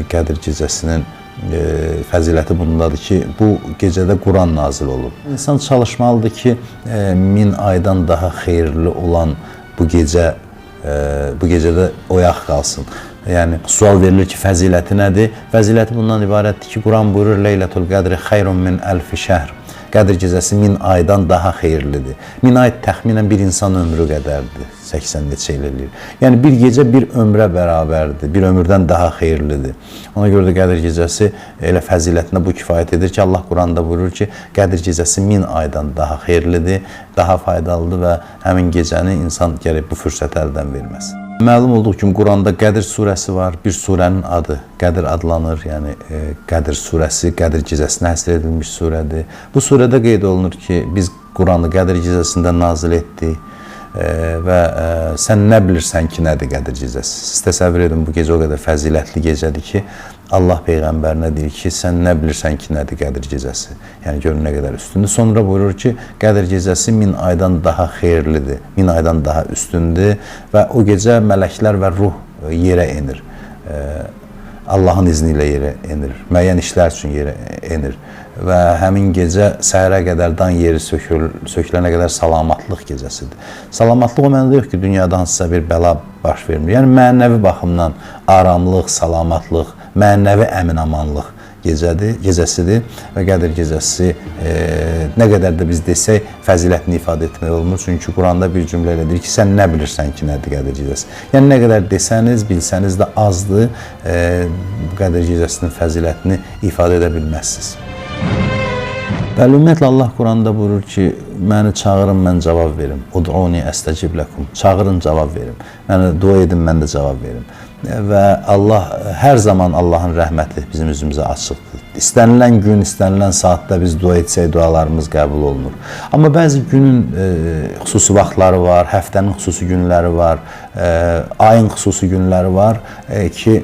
Qədir gecəsinin fəziləti bundadır ki, bu gecədə Quran nazil olub. İnsan çalışmalıdır ki, 1000 aydan daha xeyirli olan bu gecədə oyaq qalsın. Yəni, sual verilir ki, fəziləti nədir? Fəziləti bundan ibarətdir ki, Quran buyurur, Leylətul qədri xeyrun min əlfi şəhr. Qədir gecəsi 1000 aydan daha xeyirlidir. 1000 ay təxminən bir insan ömrü qədərdir, 80 neçə il eləyir. Yəni, bir gecə bir ömrə bərabərdir, bir ömürdən daha xeyirlidir. Ona görə də Qədir gecəsi elə fəzilətinə bu kifayət edir ki, Allah Quranda buyurur ki, Qədir gecəsi 1000 aydan daha xeyirlidir, daha faydalıdır və həmin gecəni insan gərək bu fürsəti əldən verməz. Məlum olduğu kimi Quranda Qədir surəsi var, bir surənin adı Qədir adlanır, yəni Qədir surəsi Qədir gecəsinə həsr edilmiş surədir. Bu surədə qeyd olunur ki, biz Quranı Qədir gecəsində nazil etdik və sən nə bilirsən ki, nədir Qədir gecəsi? Siz təsəvvür edin, bu gecə o qədər fəzilətli gecədir ki, Allah Peyğəmbərinə deyir ki, sən nə bilirsən ki, nədir Qədir gecəsi? Yəni, görün nə qədər üstündür. Sonra buyurur ki, Qədir gecəsi 1000 aydan daha xeyirlidir, 1000 aydan daha üstündür və o gecə mələklər və ruh yerə enir. Allahın izni ilə yerə enir, müəyyən işlər üçün yerə enir və həmin gecə səhərə qədər dan yeri sökülənə qədər salamatlıq gecəsidir. Salamatlıq o mənada yox ki, dünyada hansısa bir bəla baş vermir. Yəni, mənəvi baxımdan aramlıq, salamatlıq, mənəvi əmin-amanlıq gecəsidir və Qədir gecəsi nə qədər də biz desək fəzilətini ifadə etmək olmur. Çünki Quranda bir cümlə ilə deyir ki, sən nə bilirsən ki, nədir Qədir gecəsi? Yəni, nə qədər desəniz, bilsəniz də azdır, Qədir gecəsinin fəzilətini ifadə edə bilməzsiniz. Bəli, ümumiyyətlə Allah Quranda buyurur ki, məni çağırın, mən cavab verim. Ud'uni əstəcib ləkum. Çağırın, cavab verim. Mənə dua edin, mən də cavab verim. Və Allah, hər zaman Allahın rəhməti bizim üzümüzə açıqdır. İstənilən gün, istənilən saatda biz dua etsək, dualarımız qəbul olunur. Amma bəzi günün xüsusi vaxtları var, həftənin xüsusi günləri var, ayın xüsusi günləri var ki,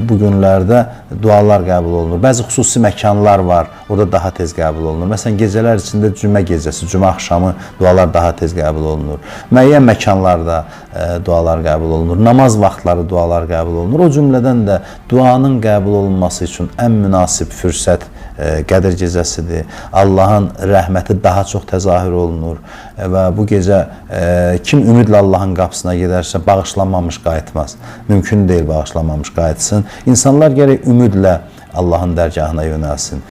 bu günlərdə dualar qəbul olunur. Bəzi xüsusi məkanlar var, orada daha tez qəbul olunur. Məsələn, gecələr içində cümə gecəsi, cümə axşamı dualar daha tez qəbul olunur. Müəyyən məkanlarda dualar qəbul olunur. Namaz vaxtları dualar qəbul olunur. O cümlədən də duanın qəbul olunması üçün ən münasib fürsət Qədir gecəsidir. Allahın rəhməti daha çox təzahür olunur və bu gecə kim ümidlə Allahın qapısına gedərsə bağışlanmamış qayıtmaz. Mümkün deyil bağışlanmamış qayıtsın. İnsanlar gərək ümidlə Allahın dərgahına yönəlsin.